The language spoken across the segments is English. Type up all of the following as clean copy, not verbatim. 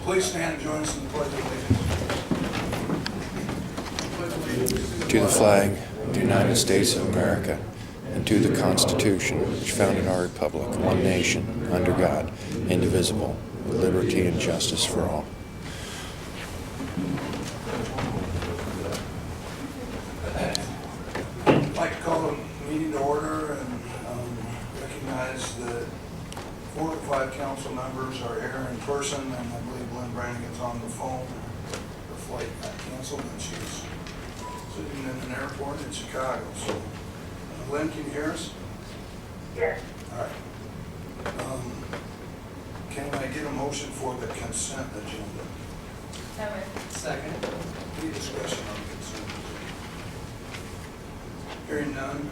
Please stand and join us in the Pledge of Allegiance. To the flag of the United States of America, and to the Constitution which founded our republic, one nation, under God, indivisible, with liberty and justice for all. I'd like to call the meeting to order and recognize that 4 of 5 council members are here in person, and I believe Lynn Brannigan's on the phone. Her flight got canceled and she's sitting in an airport in Chicago. So, Lynn, can you hear us? Yes. All right. Can I get a motion for the consent agenda? Second. Any discussion on the consent agenda? Hearing none.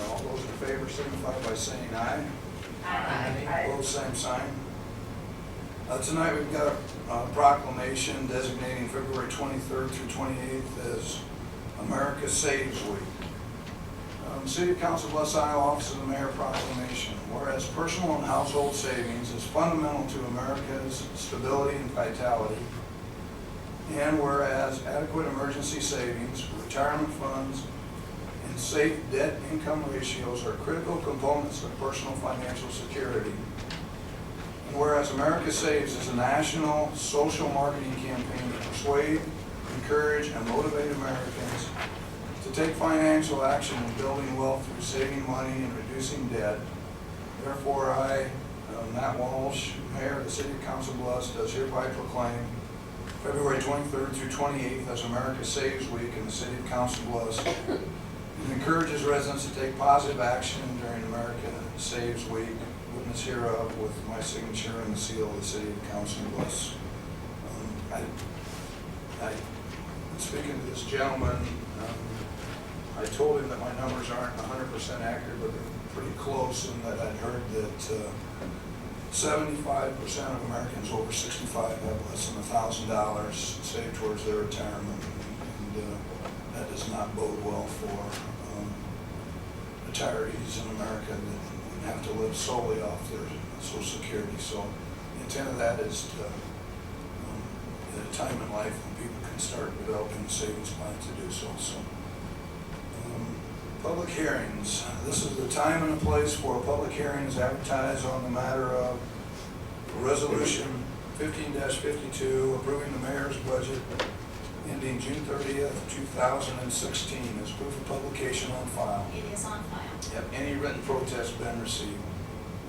All those in favor signify by saying aye. Aye. Opposed, same sign. Tonight we've got a proclamation designating February 23rd through 28th as America Saves Week. City Council Bluffs, Iowa Office of the Mayor proclamation. Whereas personal and household savings is fundamental to America's stability and vitality, and whereas adequate emergency savings, retirement funds, and safe debt-income ratios are critical components of personal financial security. And whereas America Saves is a national social marketing campaign to persuade, encourage, and motivate Americans to take financial action in building wealth through saving money and reducing debt. Therefore, I, Matt Walsh, Mayor of the City of Council Bluffs, does hereby proclaim February 23rd through 28th as America Saves Week in the City of Council Bluffs, and encourages residents to take positive action during America Saves Week, witness hereof with my signature and the seal of the City of Council Bluffs. Speaking to this gentleman, I told him that my numbers aren't 100% accurate, but they're pretty close, and that I'd heard that 75% of Americans over 65 have less than $1,000 saved towards their retirement, and that does not bode well for retirees in America that have to live solely off their Social Security. So the intent of that is to, at a time in life when people can start developing a savings plan to do so. Public hearings. This is the time and the place for a public hearing is advertised on the matter of Resolution 15-52 approving the mayor's budget ending June 30th, 2016 as proof of publication on file. It is on file. Have any written protest been received?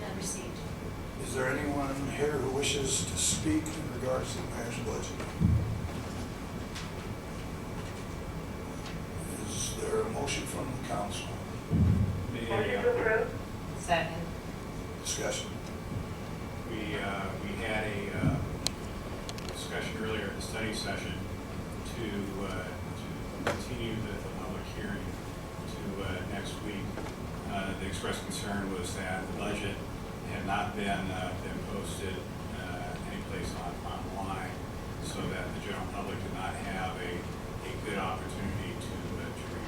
None received. Is there anyone here who wishes to speak in regards to the mayor's budget? Is there a motion from the council? Motion to approve. Second. Discussion. We had a discussion earlier in the study session to continue the public hearing to next week. The expressed concern was that the budget had not been posted anyplace online, so that the general public did not have a good opportunity to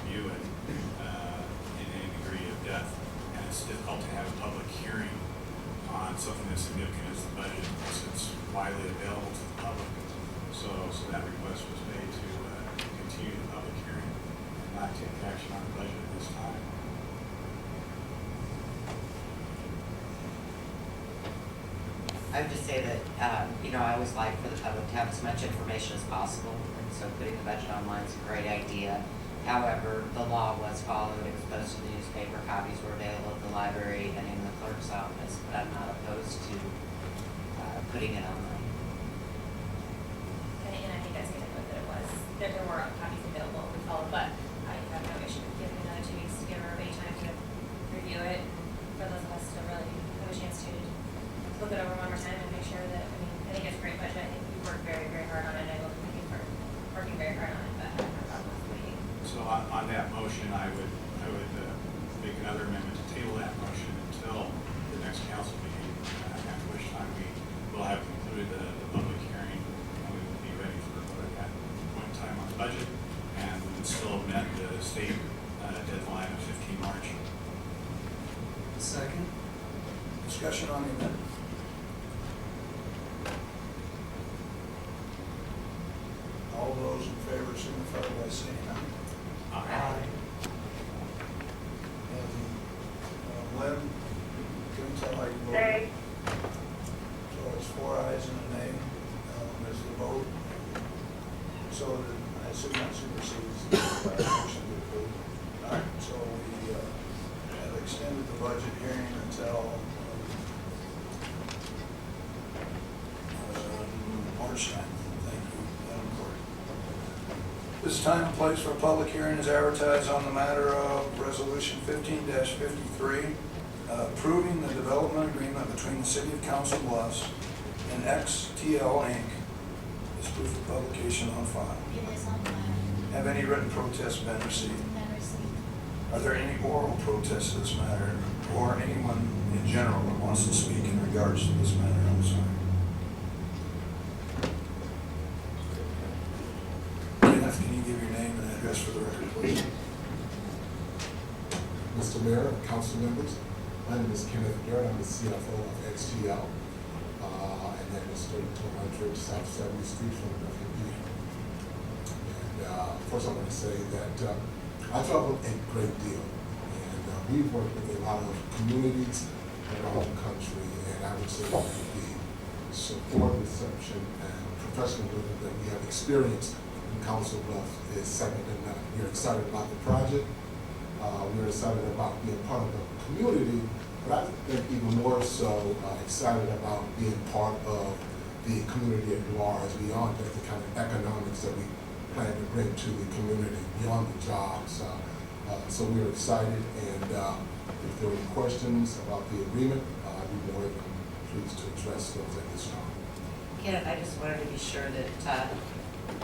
review it in any degree of depth. And it's difficult to have a public hearing on something as significant as the budget, because it's widely available to the public. So that request was made to continue the public hearing and not take action on the budget at this time. I would just say that, I always like for the public to have as much information as possible, and so putting the budget online is a great idea. However, the law was followed. It was posted in the newspaper. Copies were available at the library and in the clerk's office, but I'm not opposed to putting it online. And I think that's going to know that it was. There were copies available we followed, but I have no issue with giving another 2 weeks to give everybody time to review it. And for those of us to really have a chance to look it over one more time and make sure that, I think it's a great budget. I think we worked very, very hard on it. I know we've been working very hard on it, but I have no problem with waiting. So on that motion, I would make another amendment to table that motion until the next council meeting, after which time we will have concluded the public hearing, and we will be ready for a vote at that point in the budget and still met the state deadline of 15 March. Second. Discussion on the amendment. All those in favor signify by saying aye. Aye. And Lynn, can you tell how you vote? Nay. So it's 4 ayes and a nay as the vote. So that, I assume that supersedes the motion to approve. All right, so we have extended the budget hearing until March 9th. Thank you, Madam Clerk. This time and place for a public hearing is advertised on the matter of Resolution 15-53, approving the development agreement between the City of Council Bluffs and XTL Inc. This proof of publication on file. It is on file. Have any written protests been received? Been received. Are there any oral protests to this matter, or anyone in general that wants to speak in regards to this matter? I'm sorry. Kenneth, can you give your name and address for the record, please? Mr. Mayor, council members, my name is Kenneth Garrett. I'm the CFO of XTL, and that is 3200 South 70th Street from Philadelphia. And first I want to say that I travel a great deal, and we've worked with a lot of communities around the country, and I would say that the support, reception, and professionalism that we have experienced in Council Bluffs is second to none. We're excited about the project. We're excited about being part of the community, but I think even more so excited about being part of the community at large, beyond just the kind of economics that we plan to bring to the community, beyond the jobs. So we're excited, and if there are any questions about the agreement, I'd be more than pleased to address those at this time. Kenneth, I just wanted to be sure that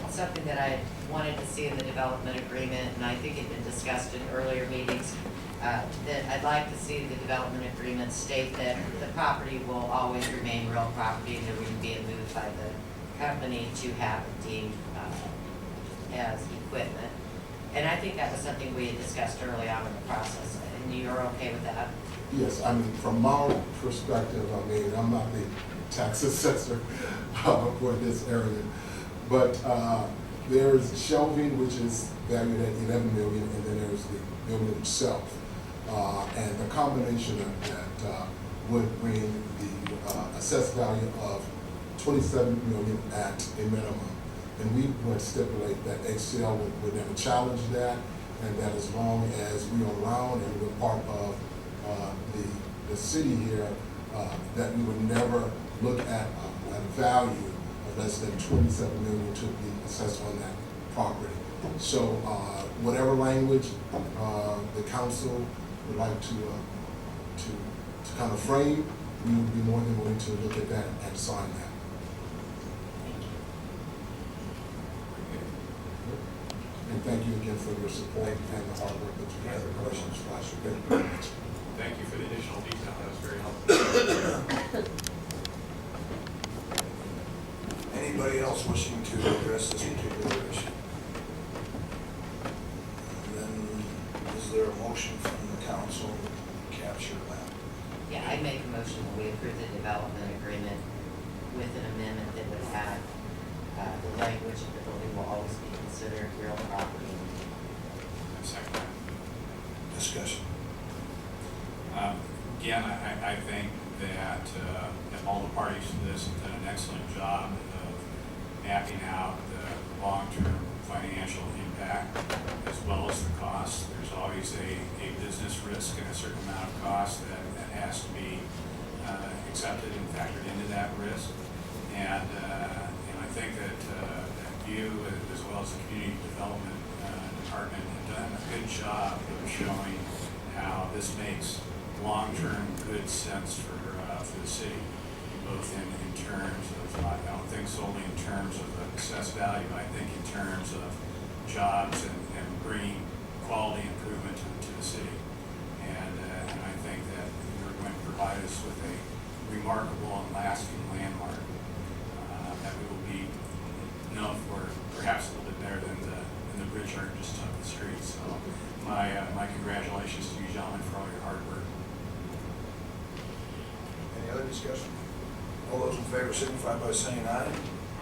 something that I wanted to see in the development agreement, and I think it had been discussed in earlier meetings, that I'd like to see the development agreement state that the property will always remain real property and there wouldn't be a move by the company to have it deemed as equipment. And I think that was something we had discussed early on in the process, and you're okay with that? Yes, I mean, from my perspective, I mean, I'm not the tax assessor for this area, but there's shelving, which is valued at $11 million, and then there's the building itself. And the combination of that would bring the assessed value of $27 million at a minimum. And we would stipulate that XCL would never challenge that, and that as long as we are around and we're part of the city here, that we would never look at a value of less than $27 million to be assessed on that property. So whatever language the council would like to kind of frame, we would be more than willing to look at that and sign that. And thank you again for your support and the hard work that you have in questions for us. Thank you very much. Thank you for the additional detail. That was very helpful. Anybody else wishing to address this particular issue? And then, is there a motion from the council to capture that? Yeah, I make a motion that we approve the development agreement with an amendment that would have the language of the building will always be considered real property. Second that. Discussion. Again, I think that all the parties to this have done an excellent job of mapping out the long-term financial impact as well as the cost. There's always a business risk and a certain amount of cost that has to be accepted and factored into that risk. And I think that you, as well as the community development department, have done a good job of showing how this makes long-term good sense for the city, both in terms of, I don't think solely in terms of the assessed value, I think in terms of jobs and bringing quality improvement to the city. And I think that you're going to provide us with a remarkable and lasting landmark that we will be known for perhaps a little bit better than the furniture and just took the streets. So my congratulations to you gentlemen for all your hard work. Any other discussion? All those in favor signify by saying aye.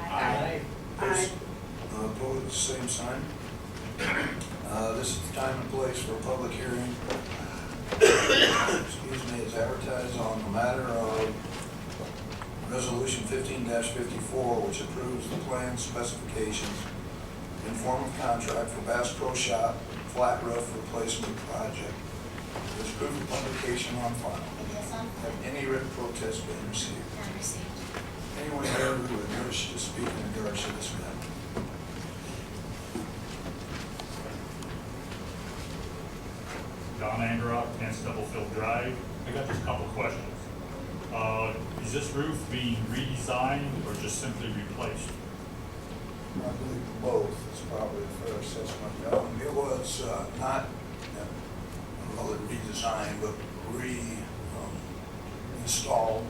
Aye. Opposed? Opposed, same sign. This is the time and place for a public hearing. Excuse me, is advertised on the matter of Resolution 15-54, which approves the plan specifications in form of contract for Bass Pro Shop flat roof replacement project. There's proof of publication on file. It is on Have file. any written protest been received? None received. Anyone here who would wish to speak in regards to this matter? Don Androck, 10 Stubblefield Drive. I got just a couple of questions. Is this roof being redesigned or just simply replaced? I believe both is probably a fair assessment. It was not, well, redesigned, but installed,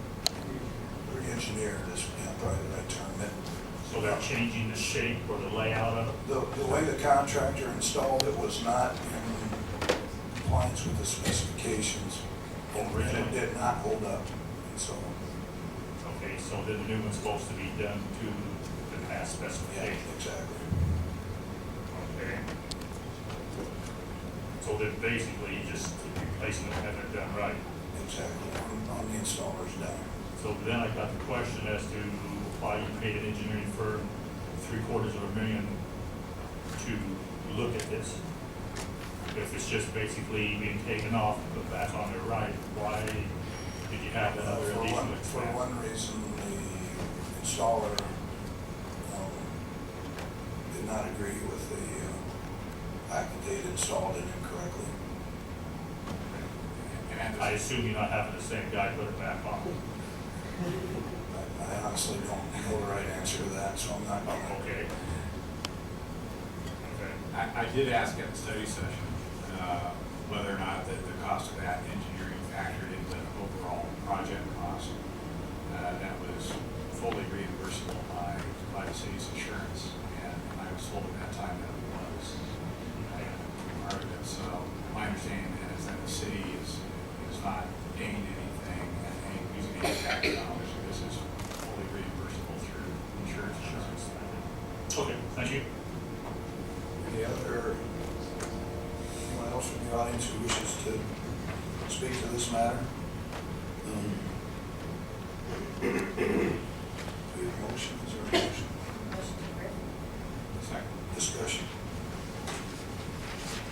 re-engineered is probably the right term. So they're changing the shape or the layout of it? The way the contractor installed it was not in compliance with the specifications, and it did not hold up. So, Okay, so then the new one's supposed to be done to the past yeah, specification? exactly. Okay. So then basically you just replacing it, having it done right? Exactly, on the installer's dime. So then I got the question as to why you paid an engineering firm $750,000 to look at this. If it's just basically being taken off and put back on there right, why did you have that other For additional one expense? reason, the installer did not agree with the fact that they had installed it incorrectly. And I assume you're not having the same guy put it back on. I honestly don't know the right answer to that, so I'm not going to. Okay. Okay. I did ask at the study session whether or not the cost of that engineering factored into the overall project cost. That was fully reimbursable by the city's insurance, and I was told at that time that it was. Part of it. So my understanding then is that the city is not gained anything and using any tax dollars. This is fully reimbursable through insurance. Okay, thank you. Any other, anyone else from the audience who wishes to speak to this matter? Do we have a motion? Is there a motion? Motion to approve. Second. Discussion.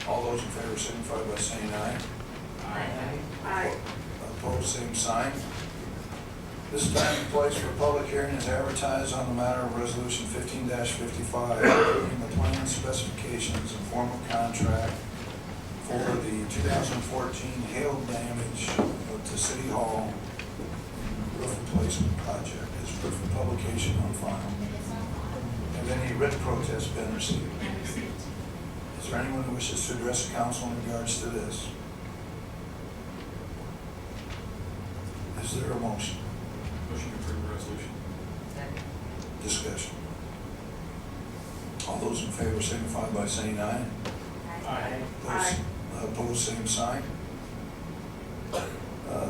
All those in favor signify by saying aye. Aye. Opposed, same sign. This time and place for public hearing is advertised on the matter of Resolution 15-55, approving the plan specifications and formal contract for the 2014 hail damage to City Hall roof replacement project. Is proof of publication on file. It is on file. Have any written protests been received? None received. Is there anyone who wishes to address the council in regards to this? Is there a motion? Motion to approve the resolution. Second. Discussion. All those in favor signify by saying aye. Aye. Opposed, same sign.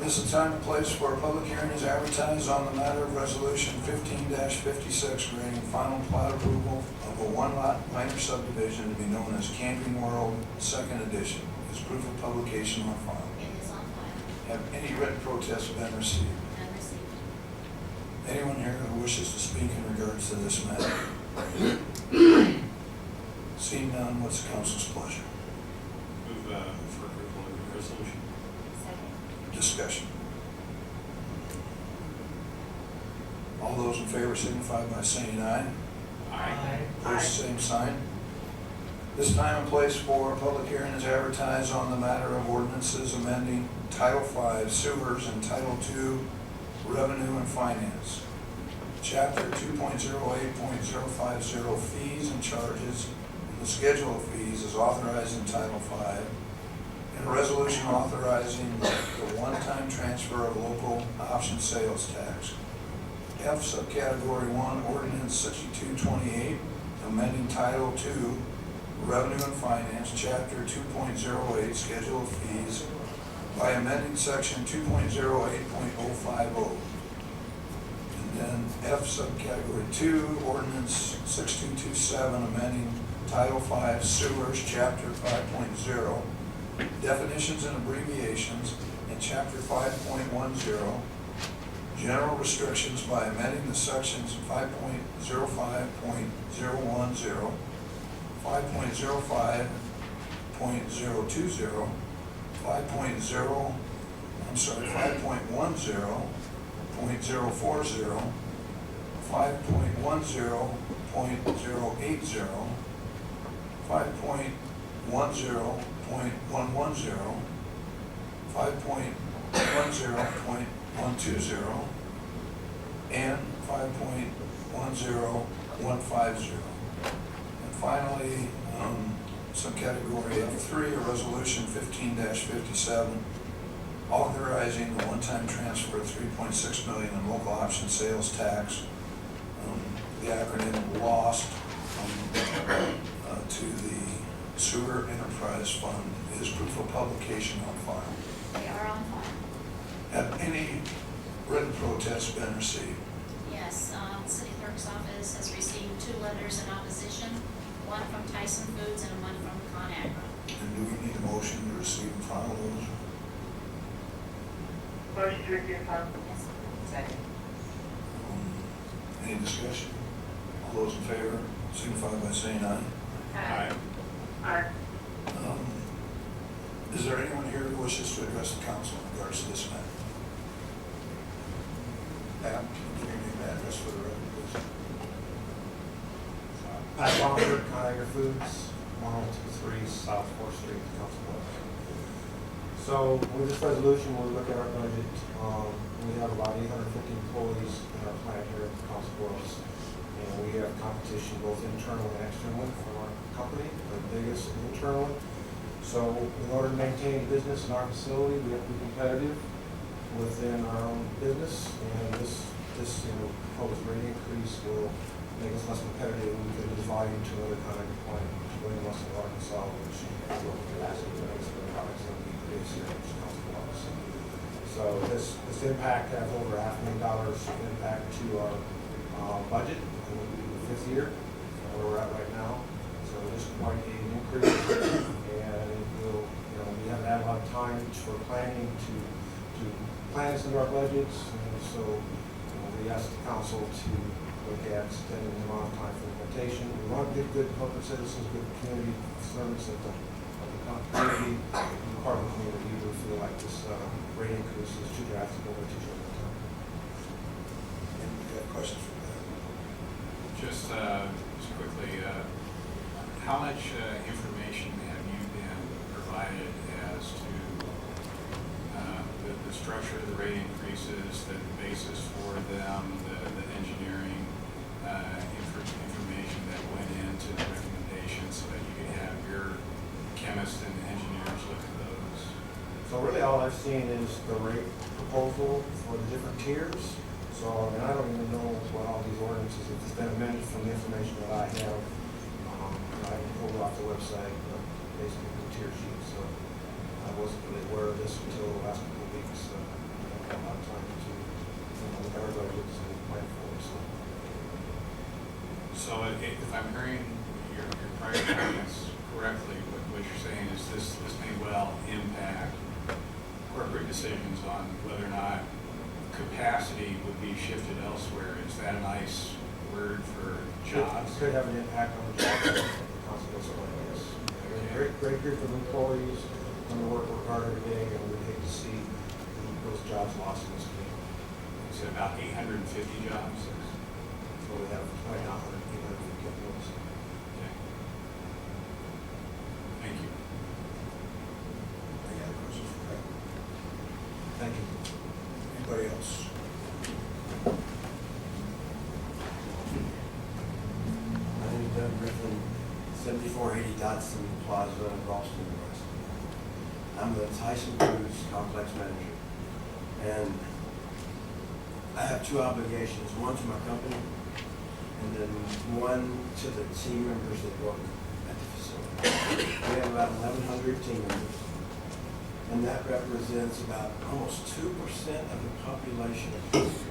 This is time and place for a public hearing is advertised on the matter of Resolution 15-56, granting final plat approval of a one-lot minor subdivision to be known as Camping World, Second Edition. Is proof of publication on file. It is on file. Have any written protests been received? None received. Anyone here who wishes to speak in regards to this matter? Seeing none, what's the council's pleasure? Move for approval of the resolution. Second. Discussion. All those in favor signify by saying aye. Aye. Opposed, same sign. This time and place for a public hearing is advertised on the matter of ordinances amending Title V Sewers and Title II Revenue and Finance. Chapter 2.08.050 Fees and Charges, and the Schedule of Fees is authorized in Title V, and a resolution authorizing the one-time transfer of local option sales tax. F subcategory 1, Ordinance 6228, amending Title II Revenue and Finance, Chapter 2.08, Schedule of Fees, by amending Section 2.08.050. And then F subcategory 2, Ordinance 6227, amending Title 5 Sewers, Chapter 5.0, Definitions and Abbreviations, and Chapter 5.10, General Restrictions by amending the sections 5.05.010, 5.05.020, 5.10, 5.10.040, 5.10.080, 5.10.110, 5.10.120, and 5.10150. And finally, subcategory F3, a resolution 15-57, authorizing the one-time transfer of $3.6 million in local option sales tax, the acronym LOST, to the Sewer Enterprise Fund, is proof of publication on file. They are on file. Have any written protests been received? Yes, City Clerk's office has received 2 letters in opposition, one from Tyson Foods and one from ConAgra. And do we need a motion to receive and file those? Motion to receive and file. Yes. Second. Any discussion? All those in favor signify by saying aye. Aye. Aye. Is there anyone here who wishes to address the council in regards to this matter? Pat, can you give your name and address for the record, please? Pat Longford, ConAgra Foods, 103 South 4th Street, Council Bluffs. So with this resolution, when we look at our budget, we have about 850 employees in our plant here at Council Bluffs. And we have competition both internal and externally from our company, the biggest internally. So in order to maintain business in our facility, we have to be competitive within our own business. And this proposed rate increase will make us less competitive, and we could lose volume to another kind of plant, particularly in Western Arkansas, which has low capacity to make some products that we produce here at Council Bluffs. So this impact has over $500,000 impact to our budget, and we'll be the 5th year where we're at right now. So this is quite an increase, and we'll, we haven't had a lot of time for planning to plan this into our budgets, and so we asked the council to look at extending the amount of time for implementation. We want to get good public citizens, good community servants of the community, and part of the community. We feel like this rate increase is too drastic over too short of time. Any questions for that? Just quickly, how much information have you been provided as to the structure of the rate increases, the basis for them, the engineering information that went into the recommendation, so that you could have your chemists and engineers look at those? So really all I've seen is the rate proposal for the different tiers. So, I don't even know what all these ordinances, it's just been amended from the information that I have. I can pull it off the website, basically the tier sheet, so I wasn't really aware of this until the last couple of weeks. I haven't had a lot of time to look at our budgets and plan for it, so. So if I'm hearing your prior comments correctly, what you're saying is this may well impact corporate decisions on whether or not capacity would be shifted elsewhere. Is that a nice word for jobs? It could have an impact on the jobs, consequence of this. Great group of employees, come to work hard every day, and we hate to see those jobs lost in this community. It's about 850 jobs. So we have right now 850 employees. Okay. Thank you. Any other questions for that? Thank you. Anybody else? My name is Doug Griffin, 7480 Dotson Plaza in Ralston, Nebraska. I'm the Tyson Foods Complex Manager. And I have 2 obligations, one to my company and then one to the team members that work at the facility. We have about 1,100 team members, and that represents about almost 2% of the population of Kansas.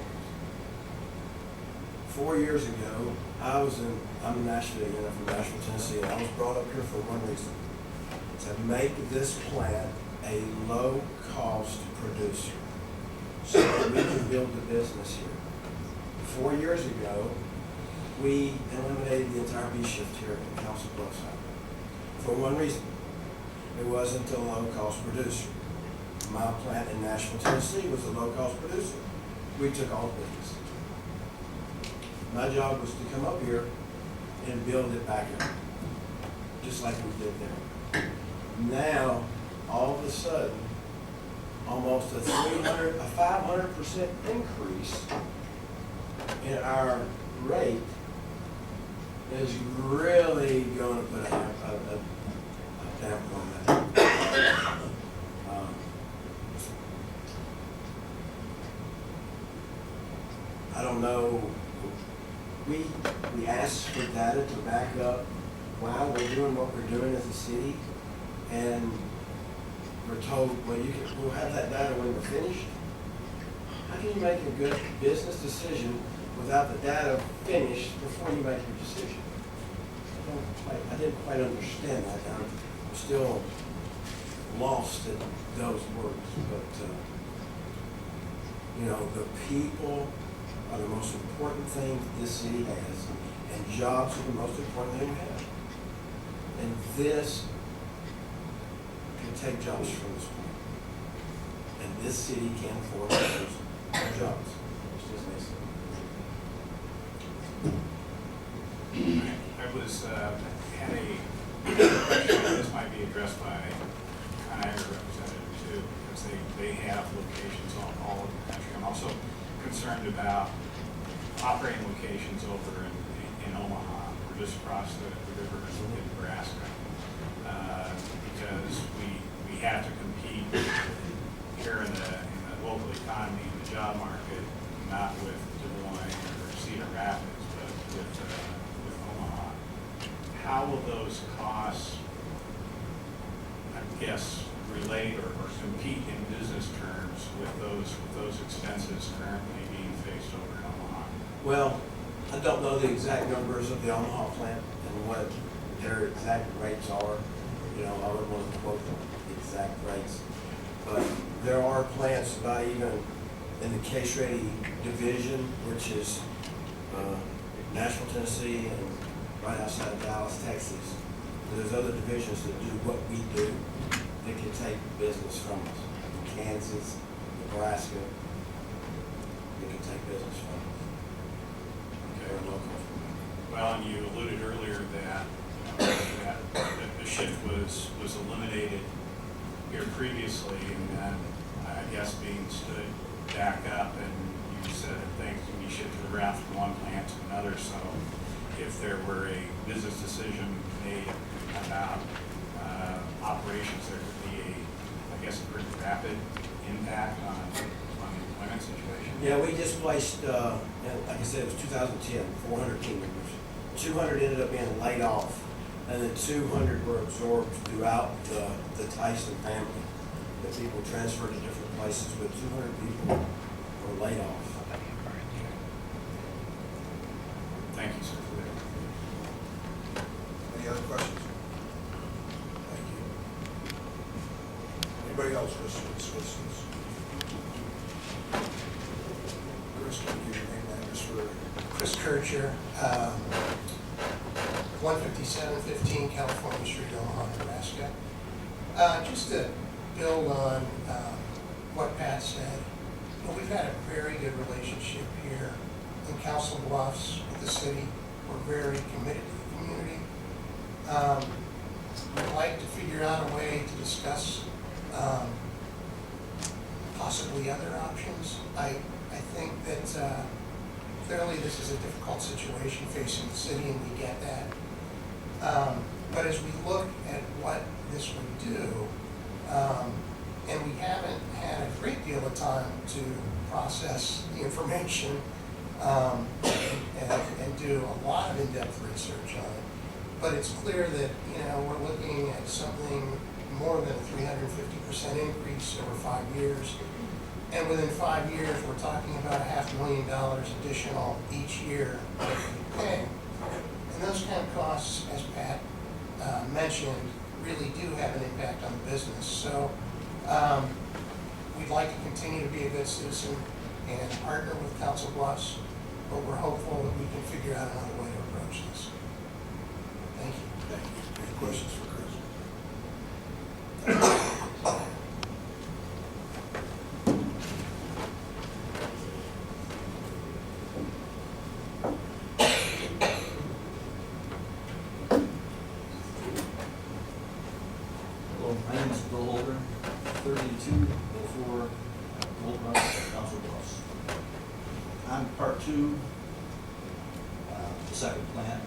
4 years ago, I'm a Nashville, from Nashville, Tennessee, and I was brought up here for one reason, to make this plant a low-cost producer, so that we can build the business here. 4 years ago, we eliminated the entire B shift here in Council Bluffs. For one reason, it wasn't a low-cost producer. My plant in Nashville, Tennessee was a low-cost producer. We took all the business. My job was to come up here and build it back up, just like we did there. Now, all of a sudden, almost a 500% increase in our rate is really going to put a damper on that. I don't know. We asked for data to back up why we're doing what we're doing as a city, and we're told, well, we'll have that data when we're finished. How can you make a good business decision without the data finished before you make your decision? I didn't quite understand that. I'm still lost in those words, but the people are the most important thing that this city has, and jobs are the most important thing we have. And this can take jobs from this point. And this city can't afford to lose more jobs. It's just nice. I was, had a question, and this might be addressed by Conagra representative too, because they have locations all over the country. I'm also concerned about operating locations over in Omaha, or just across the river in Nebraska, because we have to compete here in the local economy, in the job market, not with Des Moines or Cedar Rapids, but with Omaha. How will those costs, I guess, relate or compete in business terms with those expenses currently being faced over in Omaha? Well, I don't know the exact numbers of the Omaha plant and what their exact rates are. I wouldn't want to quote the exact rates. But there are plants about even in the case-ready division, which is Nashville, Tennessee, and right outside of Dallas, Texas. There's other divisions that do what we do that can take business from us. Kansas, Nebraska, they can take business from us. They're local. Well, and you alluded earlier that that the shift was eliminated here previously, and then I guess being stood back up, and you said that things can be shifted around from one plant to another. So if there were a business decision made about operations, there could be a pretty rapid impact on the employment situation. Yeah, we just placed, like I said, it was 2010, 400 team members. 200 ended up being laid off, and the 200 were absorbed throughout the Tyson family. The people transferred to different places, but 200 people were laid off. Thank you, sir, for that. Any other questions? Thank you. Anybody else wish to discuss this? Chris, can you give your name and address for? Chris Kircher, 15715 California Street, Omaha, Nebraska. Just to build on what Pat said, we've had a very good relationship here in Council Bluffs with the city. We're very committed to the community. We'd like to figure out a way to discuss possibly other options. I think that clearly this is a difficult situation facing the city, and we get that. But as we look at what this would do, and we haven't had a great deal of time to process the information and do a lot of in-depth research on it, But it's clear that, you know, we're looking at something more than a 350% increase over 5 years. And within 5 years, we're talking about $500,000 additional each year that we pay. And those kind of costs, as Pat mentioned, really do have an impact on the business. So we'd like to continue to be a good citizen and partner with Council Bluffs, but we're hopeful that we can figure out another way to approach this. Thank you. Thank you. Any questions for Chris? Hello, my name is Bill Holder, 3204 Old Run, Council Bluffs. I'm part two, the second plant,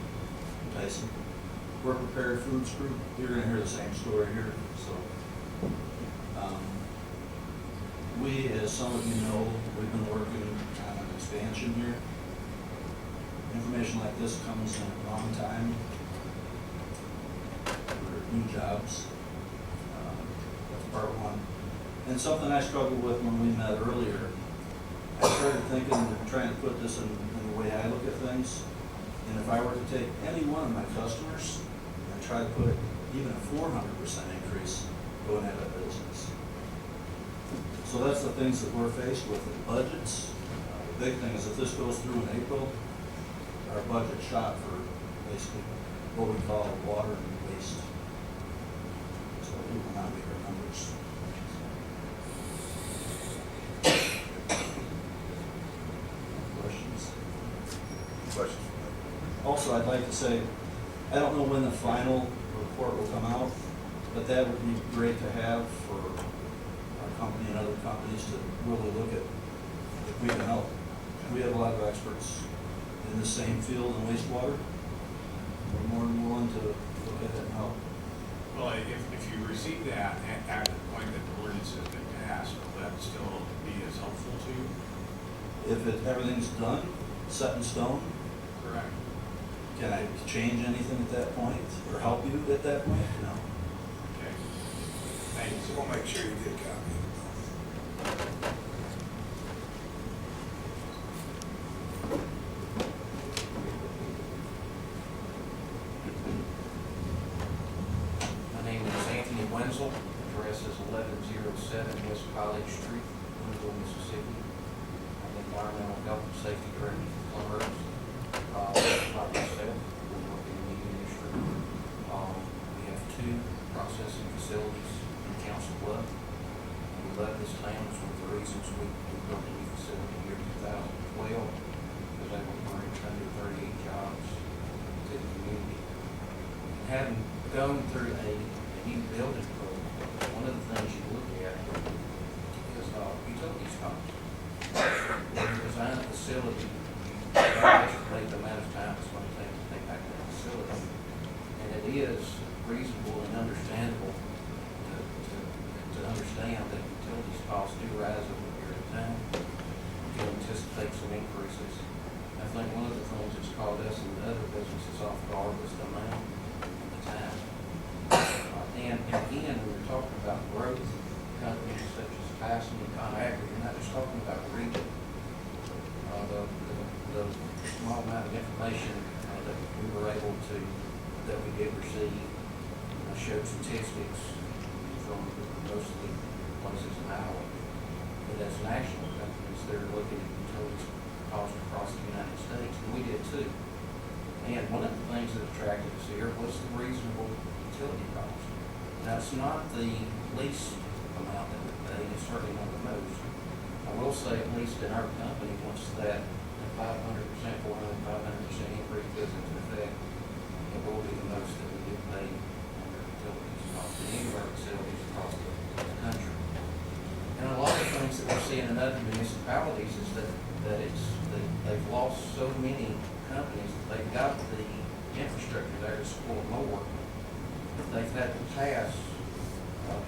Tyson. We're Prepared Foods Group. You're gonna hear the same story here, so. We, as some of you know, we've been working on an expansion here. Information like this comes in a long time for new jobs. That's part one. And something I struggled with when we met earlier, I started thinking and trying to put this in the way I look at things. And if I were to take any one of my customers and try to put even a 400% increase going out of business. So that's the things that we're faced with in budgets. The big thing is if this goes through in April, our budget shot for basically what we call water and waste. So we will not make our numbers. Questions? Questions? Also, I'd like to say, I don't know when the final report will come out, but that would be great to have for our company and other companies to really look at if we can help. We have a lot of experts in the same field in wastewater. We're more than willing to look at it and help. Well, if you receive that at the point that the ordinance has been passed, will that still be as helpful to you? If everything's done, set in stone, Correct. can I change anything at that point or help you at that point? No. Okay. Thanks. So we'll make sure you get a copy. My name is Anthony Wenzel, address is 1107 West College Street, Winslow, Mississippi. I'm the Environmental Health and Safety Director for Plumbers. Like myself, we work in the meat industry. We have 2 processing facilities in Council Bluffs. We love this town. It's one of the reasons we built a new facility here in 2012. Was able to bring 138 jobs to the community. Having gone through a new building program, one of the things you look at is utilities costs. When you design a facility, you estimate the amount of time it's going to take to take back that facility. And it is reasonable and understandable to understand that utilities costs do rise over a period of time. You can anticipate some increases. I think one of the things that's caught us and the other businesses off guard was the amount and the time. And again, when you're talking about growth, companies such as Tyson and ConAgra, you're not just talking about region. The small amount of information that we were able to, that we did receive, showed statistics from most of the places in Iowa. But as national companies, they're looking at utilities costs across the United States, and we did too. And one of the things that attracted us here was the reasonable utility cost. Now, it's not the least amount that we pay, it's certainly not the most. I will say, at least in our company, once that 500%, 400%, 500% increase goes into effect, it will be the most that we do pay under utilities costs in any of our facilities across the country. And a lot of things that we're seeing in other municipalities is that they've lost so many companies that they've got the infrastructure there to support more. They've had to pass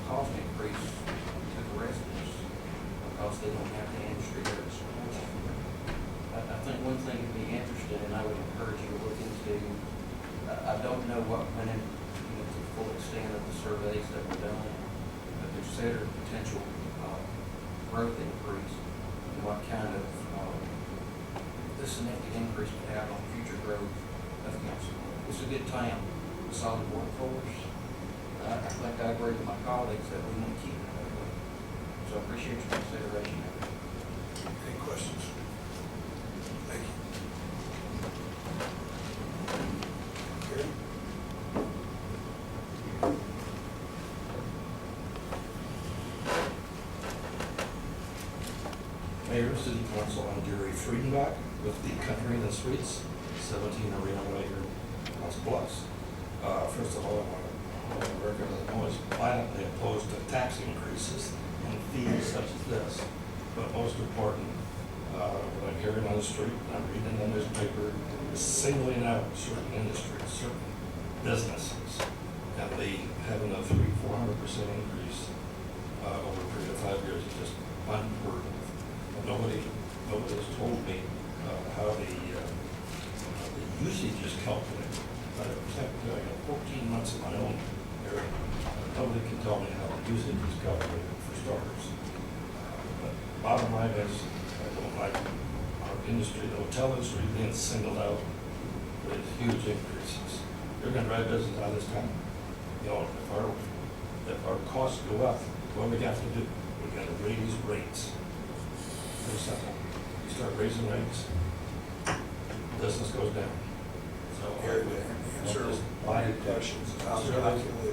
cost increase to the residents because they don't have the industry there to support them. I think one thing to be interested in, I would encourage you to look into I don't know what went in, to the full extent of the surveys that were done, but consider potential growth increase and what kind of the significant increase would have on future growth of council. It's a good town, a solid workforce. I think I agree with my colleagues that we want to keep it that way. So I appreciate your consideration. Any questions? Thank you. Gary? Mayor, City Council, I'm Gary Friedenbach with the Country and the Suites, 17 Arena Way here in Los Bluffs. First of all, I want to hold the record that I'm always violently opposed to tax increases and fees such as this. But most important, what I'm hearing on the street, and I'm reading in the newspaper, is singling out certain industries, certain businesses, and they having a 300-400% increase over a period of 5 years is just unheard of. Nobody has told me how the usage is calculated. I have 14 months of my own area. Nobody can tell me how the usage is calculated for starters. But bottom line is, I don't like our industry, the hotel industry being singled out with huge increases. They're going to drive business out of this town. You know, if our costs go up, what we have to do, we got to raise rates. Very simple. You start raising rates, business goes down. So Gary, to answer all your questions, I'm sorry, I thought you were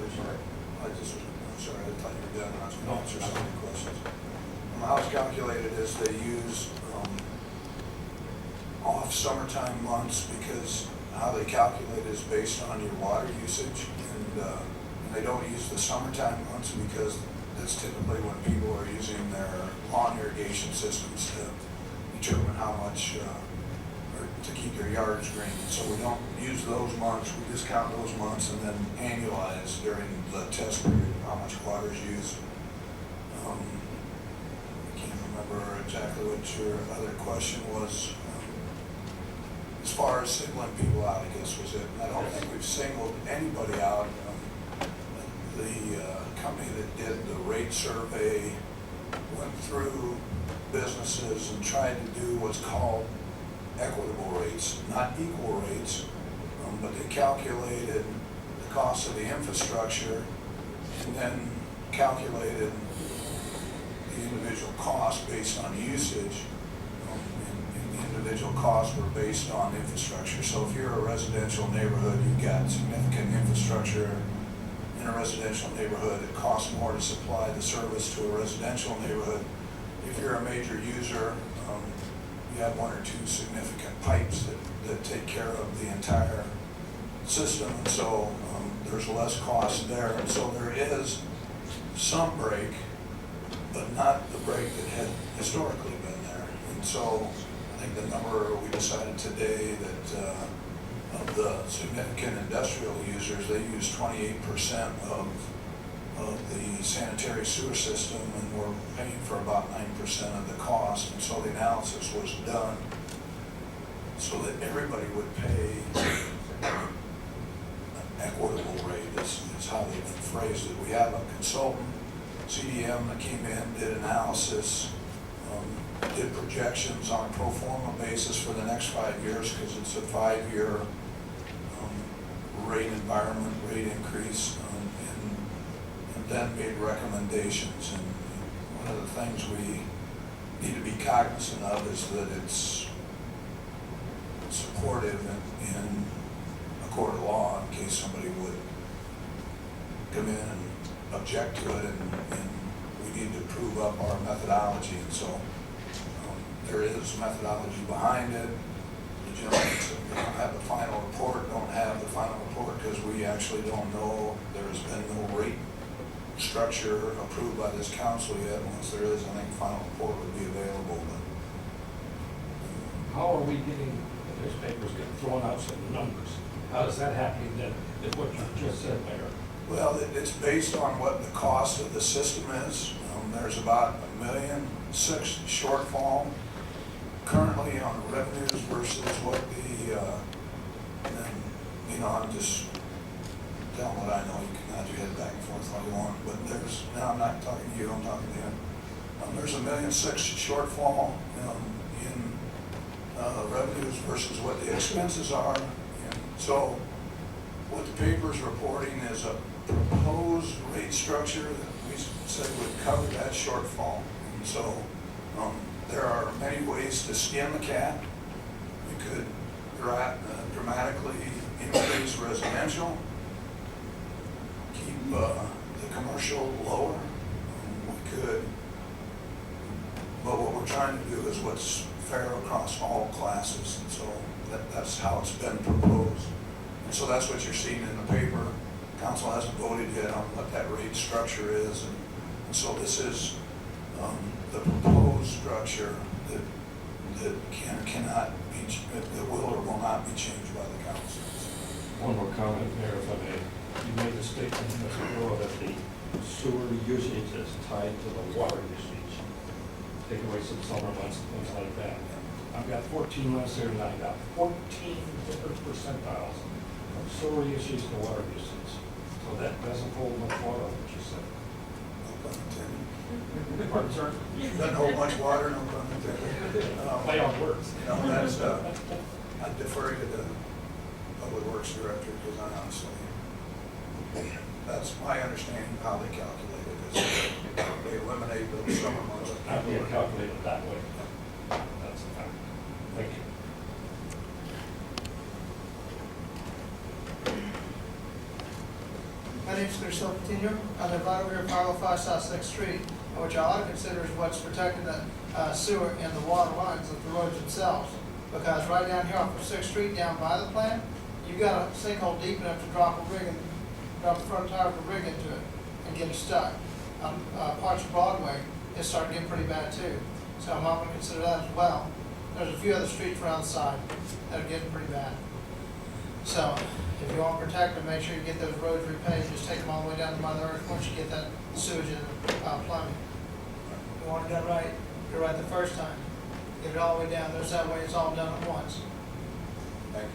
done, I was going to answer some of your questions. How it's calculated is they use off summertime months, because how they calculate is based on your water usage, and they don't use the summertime months because that's typically when people are using their lawn irrigation systems to determine how much, or to keep their yards green. So we don't use those months, we just count those months and then annualize during the test period how much water is used. I can't remember exactly what your other question was. As far as singling people out, I guess was it. And I don't think we've singled anybody out. The company that did the rate survey went through businesses and tried to do what's called equitable rates, not equal rates, but they calculated the cost of the infrastructure and then calculated the individual cost based on usage. And the individual costs were based on infrastructure. So if you're a residential neighborhood, you've got significant infrastructure. In a residential neighborhood, it costs more to supply the service to a residential neighborhood. If you're a major user, you have one or two significant pipes that take care of the entire system, and so there's less cost there. And so there is some break, but not the break that had historically been there. And so I think the number we decided today that of the significant industrial users, they use 28% of the sanitary sewer system, and we're paying for about 9% of the cost. And so the analysis was done so that everybody would pay an equitable rate, is how they've phrased it. We have a consultant, CDM, that came in, did analysis, did projections on a pro forma basis for the next 5 years, because it's a 5-year rate environment, rate increase, and then made recommendations. And one of the things we need to be cognizant of is that it's supportive in a court of law in case somebody would come in and object to it, and we need to prove up our methodology. And so there is methodology behind it. The gentlemen that don't have the final report don't have the final report because we actually don't know. There's been no rate structure approved by this council yet. Once there is, I think the final report would be available. But how are we getting, the newspapers getting thrown out some numbers? How does that happen then, with what you just said, Mayor? Well, it's based on what the cost of the system is. There's about $1.6 million shortfall currently on revenues versus what the you know, I'm just telling what I know. You can nod your head back and forth all you want, but there's, now I'm not talking to you, I'm talking to him. There's $1.6 million shortfall in revenues versus what the expenses are. And so what the paper's reporting is a proposed rate structure that we said would cover that shortfall. And so there are many ways to skin the cat. We could dramatically increase residential, keep the commercial lower. We could, but what we're trying to do is what's fair across all classes, and so that's how it's been proposed. And so that's what you're seeing in the paper. Council hasn't voted yet on what that rate structure is, and so this is the proposed structure that cannot be, that will or will not be changed by the council. One more comment, Mayor, if I may. You made the statement a minute ago that the sewer usage is tied to the water usage. Take away some summer months and things like that. I've got 14 months here, and I got 14 different percentiles of sewer usage to water usage. So that doesn't hold much water, what you said. No pun intended. Pardon, sir? Doesn't hold much water, no pun intended. Play on words. You know, that's, I defer to the Public Works Director, because I honestly, that's my understanding of how they calculated this. They eliminate those summer months. I will calculate it that way. That's a fact. Thank you. My name is Chris Continue. I live right over here at 505 South 6th Street, which I ought to consider is what's protecting the sewer and the water lines of the roads themselves. Because right down here off of 6th Street, down by the plant, you've got a sinkhole deep enough to drop the front tire of a rig into it and get it stuck. Parts of Broadway is starting to get pretty bad too. So I'm going to consider that as well. There's a few other streets around the side that are getting pretty bad. So if you want to protect them, make sure you get those roads repaved. Just take them all the way down to Mother Earth once you get that sewage in the plumbing. You want it done right, do it right the first time. Get it all the way down. There's that way it's all done at once. Thank you.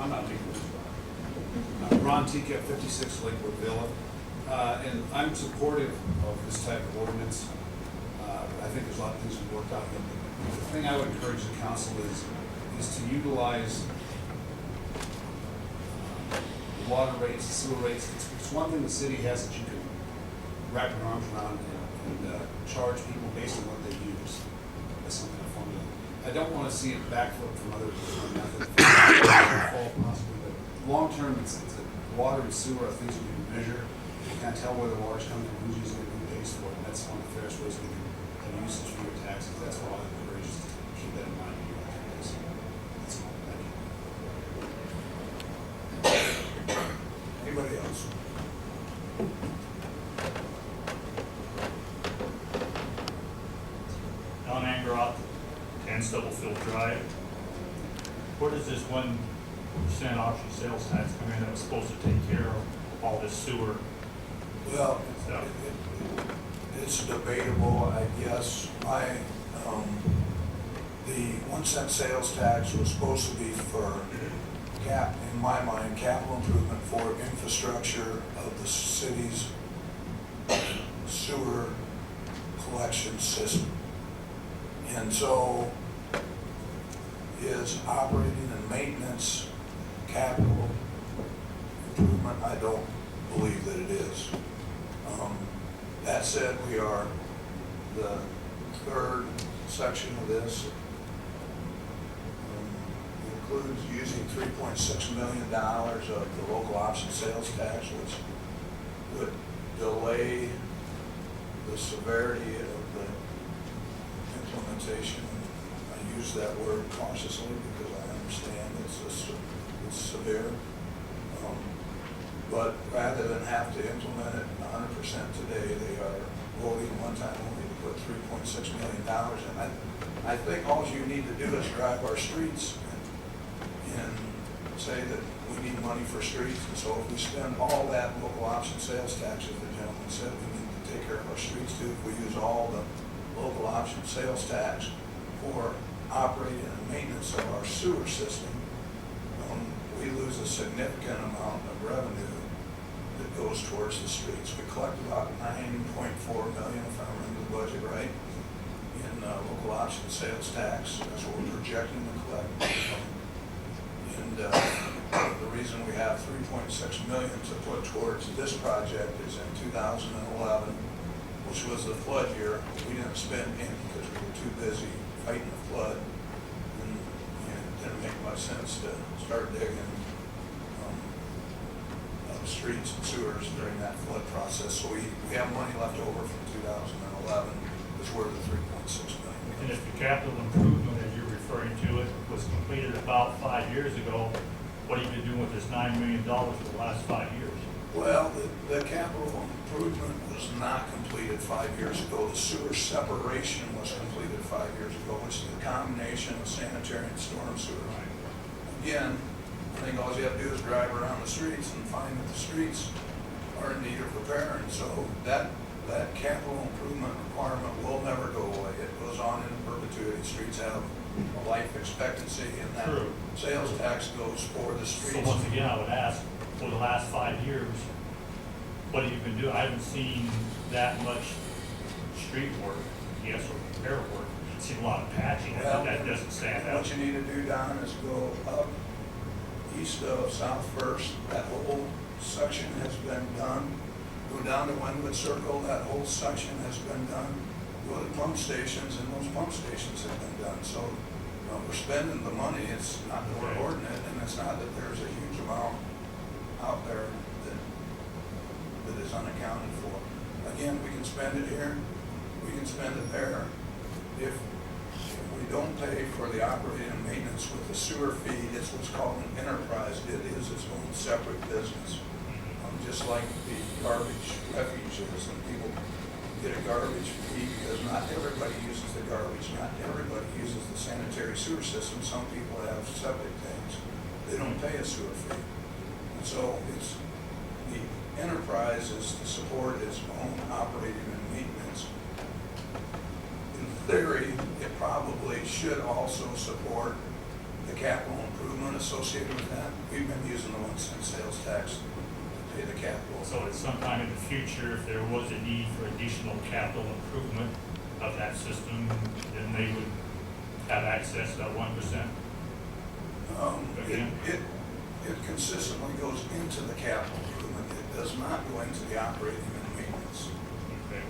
I'm not making this Ron Tika, 56 Lakewood Villa. And I'm supportive of this type of ordinance. I think there's a lot of things we've worked out. The thing I would encourage the council is to utilize the water rates, the sewer rates. It's one thing the city has that you can wrap your arms around and charge people based on what they use as some kind of formula. I don't want to see it backflip from other methods. Possibly, but long term, it's water and sewer are things we can measure. You can't tell where the water's coming from, who's using it, who pays for it, and that's one of the fairest ways we can have usage for your taxes. That's why I encourage you to keep that in mind. That's all. Thank you. Anybody else? Don Angeroth, 10 Stubblefield Drive. Where does this 1% auction sales tax come in that was supposed to take care of all this sewer Well, stuff? it's debatable, I guess. The 1 cent sales tax was supposed to be for in my mind, capital improvement for infrastructure of the city's sewer collection system. And so is operating and maintenance capital improvement? I don't believe that it is. That said, we are the third section of this. Includes using $3.6 million of the local option sales tax, which would delay the severity of the implementation. I use that word cautiously because I understand it's severe. But rather than have to implement it 100% today, they are voting one time only to put $3.6 million in. I think all you need to do is drive our streets in say that we need money for streets, and so if we spend all that local option sales tax, as the gentleman said, we need to take care of our streets too. If we use all the local option sales tax for operating and maintenance of our sewer system, we lose a significant amount of revenue that goes towards the streets. We collect about $9.4 million, if I remember the budget right, in local option sales tax. That's what we're projecting to collect. And the reason we have $3.6 million to put towards this project is in 2011, which was the flood year. We didn't spend any because we were too busy fighting the flood, and it didn't make much sense to start digging streets and sewers during that flood process. So we have money left over from 2011, is where the $3.6 million. And if the capital improvement, as you're referring to it, was completed about 5 years ago, what have you been doing with this $9 million for the last 5 years? Well, the capital improvement was not completed 5 years ago. The sewer separation was completed 5 years ago, which is a combination of sanitary and storm sewer. Again, I think all you have to do is drive around the streets and find that the streets are in need of repair. And so that capital improvement requirement will never go away. It goes on in perpetuity. Streets have a life expectancy, and that True. sales tax goes for the streets. So once again, I would ask, for the last 5 years, what have you been doing? I haven't seen that much street work, yes, or repair work. I've seen a lot of patching. Well, That doesn't stand out. What you need to do, Don, is go up east of South First. That whole section has been done. Go down to Wynwood Circle, that whole section has been done. Go to the pump stations, and those pump stations have been done. So we're spending the money. It's not that we're hoarding it, and it's not that there's a huge amount out there that is unaccounted for. Again, we can spend it here, we can spend it there. If we don't pay for the operating and maintenance with the sewer fee, it's what's called an enterprise. It is its own separate business. Just like the garbage refuge is, and people get a garbage fee because not everybody uses the garbage, not everybody uses the sanitary sewer system. Some people have septic tanks. They don't pay a sewer fee. And so it's the enterprise is to support its own operating and maintenance. In theory, it probably should also support the capital improvement associated with that. We've been using the 1 cent sales tax to pay the capital. So at some time in the future, if there was a need for additional capital improvement of that system, then they would have access to that 1%? Again? It consistently goes into the capital improvement. It does not go into the operating and maintenance. Okay.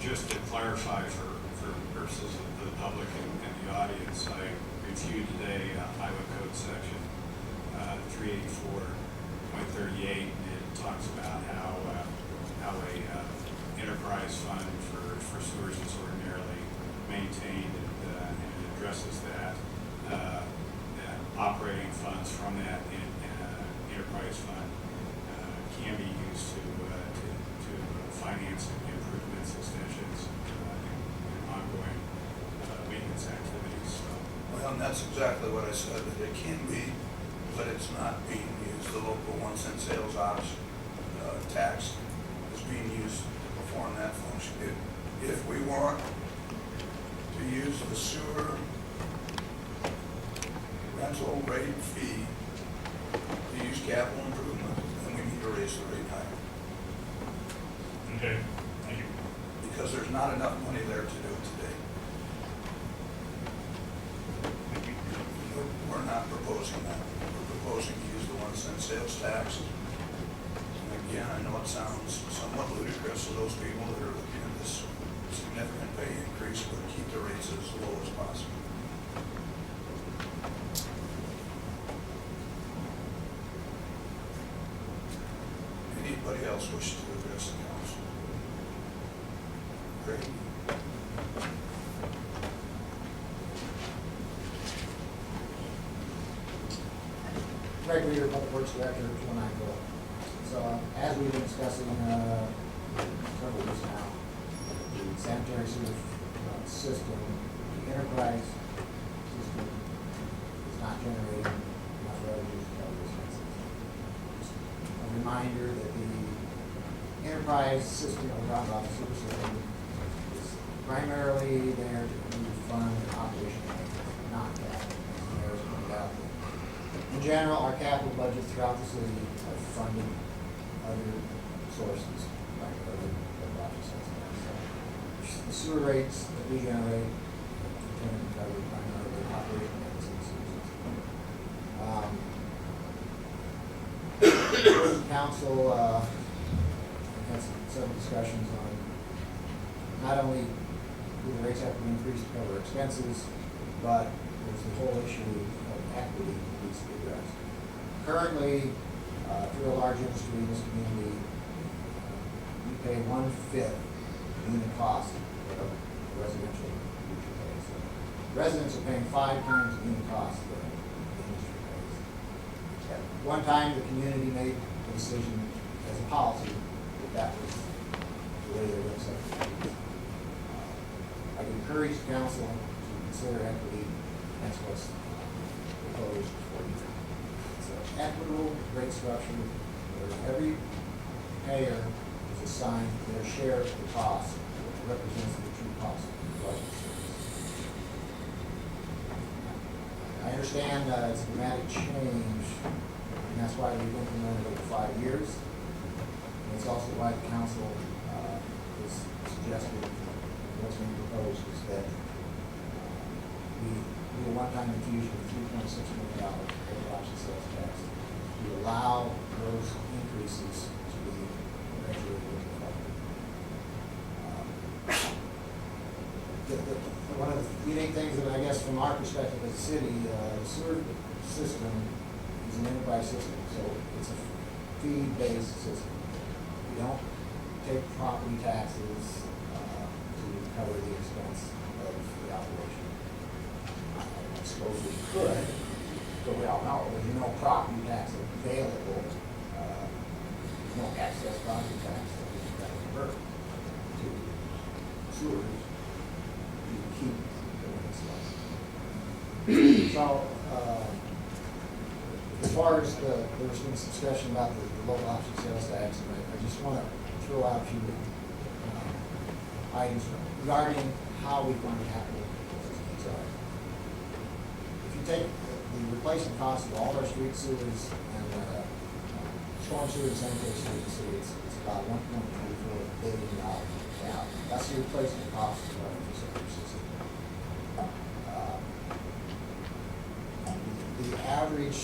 Just to clarify for purposes of the public and the audience, I reviewed today Iowa Code section 384.38. It talks about how a enterprise fund for sewers is ordinarily maintained, and it addresses that. Operating funds from that enterprise fund can be used to finance improvements, extensions, and ongoing maintenance activities. So, Well, and that's exactly what I said, that it can be, but it's not being used. The local 1 cent sales option tax is being used to perform that function. If we want to use the sewer rental rate fee to use capital improvement, then we need to raise the rate higher. Okay, thank you. Because there's not enough money there to do it today. We're not proposing that. We're proposing to use the 1 cent sales tax. And again, I know it sounds somewhat ludicrous to those people that are looking at this significant pay increase, but keep the rates as low as possible. Anybody else wish to address the council? Great. Greg Reader, Public Works Director, 209 So, as we've been discussing several weeks now, the sanitary sewer system, the enterprise system is not generating enough enterprise system of ground sewer system is primarily there to fund operational maintenance, not capital, as the mayor's pointed out. In general, our capital budget throughout the city are funded other sources, like other projects. So the sewer rates that we generate tend to cover primarily operating maintenance of the sewer system. Council had several discussions on not only do the rates have to increase to cover expenses, but there's the whole issue of equity that needs to be addressed. Currently, if you're a large industry in this community, you pay 1/5 unit cost of residential user pays. So residents are paying 5 times the unit cost that the industry pays. At one time, the community made a decision as a policy that was the way they were going to set the fees. I would encourage the council to consider equity. That's what's proposed for you. It's an equitable rate structure where every payer is assigned their share of the cost that represents the true cost of the project service. I understand it's a dramatic change, and that's why we've implemented it over 5 years. And it's also why the council has suggested what's being proposed is that we do a one-time infusion of $3.6 million of option sales tax to allow those increases to be graduated into the fund. One of the unique things that I guess from our perspective as a city, the sewer system is an enterprise system, so it's a fee-based system. We don't take property taxes to cover the expense of the operation. I suppose we could, but we all know there's no property tax available. There's no excess property tax that we can convert to sewers. You keep doing this stuff. So, as far as there's been some discussion about the local option sales tax, and I just want to throw out a few items regarding how we fund capital. So, if you take the replacement cost of all our street sewers and storm sewer and sanitary sewer in the city, it's about $1.24 billion. Now, that's the replacement cost of our infrastructure system. The average,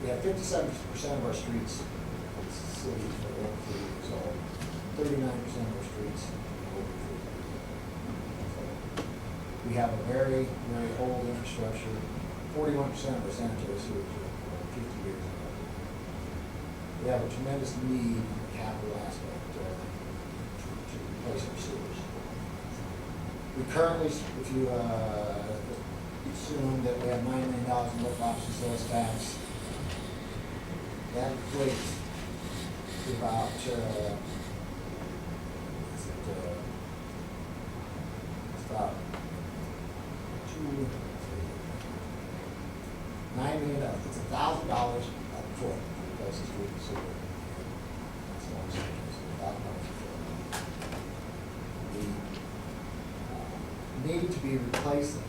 we have 57% of our streets in the city are over 3 years old. 39% of our streets are over 3 years old. So we have a very, very old infrastructure. 41% of our sanitary sewers are 50 years old. We have a tremendous need in the capital aspect to replace our sewers. We currently, if you assume that we have $9 million in local option sales tax, that equates to about, it's about $9 million. It's $1,000 a foot to replace the street and sewer. That's what I'm saying. It's $1,000 a foot. We need to be replacing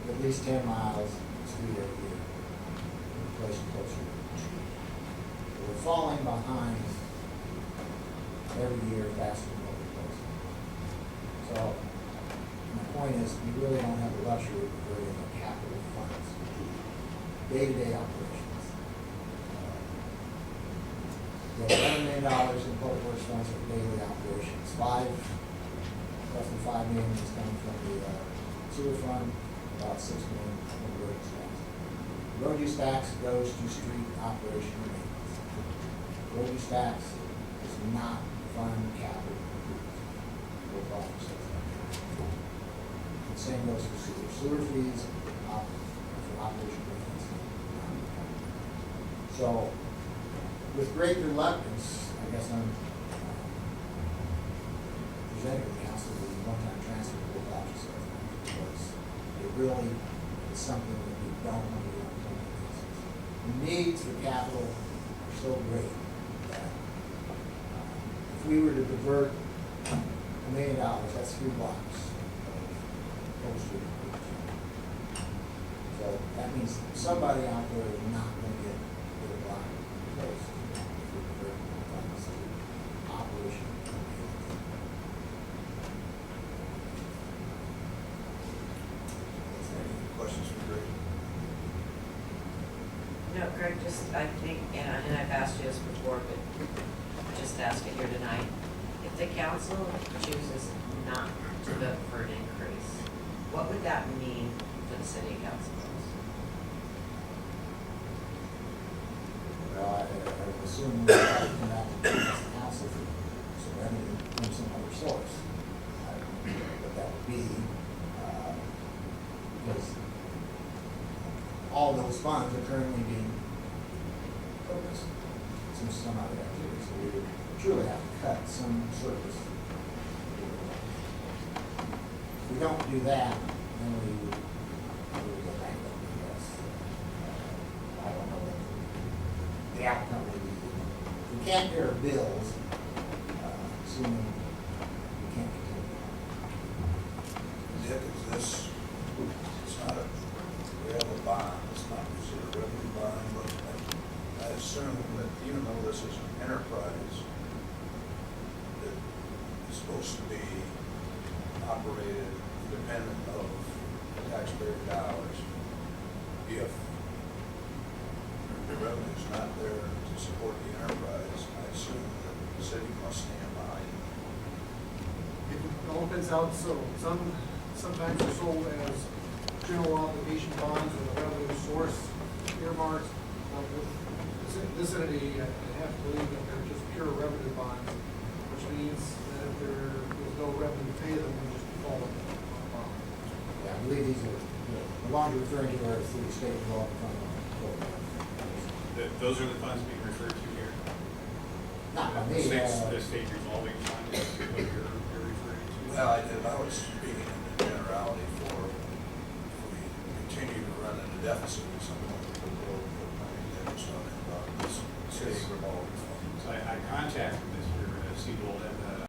at least 10 miles of street every year, replacing closer to the street. We're falling behind every year faster than what we're replacing. So my point is, we really don't have the luxury of converting the capital funds to day-to-day operations. We have $11 million in public works funds for daily operations. Roughly $5 million is coming from the sewer fund. About $6 million from the road use tax. Road use tax goes to street operation and maintenance. Road use tax does not fund capital improvements. The same goes for sewer. Sewer fees for operation and maintenance. So, with great reluctance, I guess I'm presenting to the council the one-time transfer of local option sales tax because it really is something that we don't want to do on a permanent basis. The needs for capital are so great that if we were to divert $1 million, that's 3 blocks of Oak Street. So that means somebody out there is not gonna get a block replaced if we divert funds to operation. Any questions for Greg? No, Greg, just, I think, and I've asked you this before, but just ask it here tonight. If the council chooses not to vote for an increase, what would that mean for the city council? Well, I assume we're come back to the council for some revenue from some other source. I don't know what that would be, because all those funds are currently being focused to some other activity, so we would truly have to cut some service. If we don't do that, then we would go bankrupt, because I don't know what the outcome would be. We can't pay our bills, assuming we can't continue. Dick, is this, it's not a, we have a bond, it's not considered a revenue bond, but I assume that even though this is an enterprise, that is supposed to be operated independent of taxpayer dollars, if the revenue's not there to support the enterprise, I assume that the city must stand behind it. It all depends how it's sold. Sometimes they're sold as general obligation bonds with a revenue source earmarked. With this entity, I have to believe that they're just pure revenue bonds, which means that if there is no revenue to pay them, we just default on the bond. Yeah, I believe these are, the longer referring to are through the state revolving fund program. Those are the funds being referred to here? Not by me, The state revolving fund is what you're referring to? Well, I was speaking in generality for, if we continue to run into deficit at some point, we'll that was talking about this state revolving fund. So I contacted Mr. Siebold at the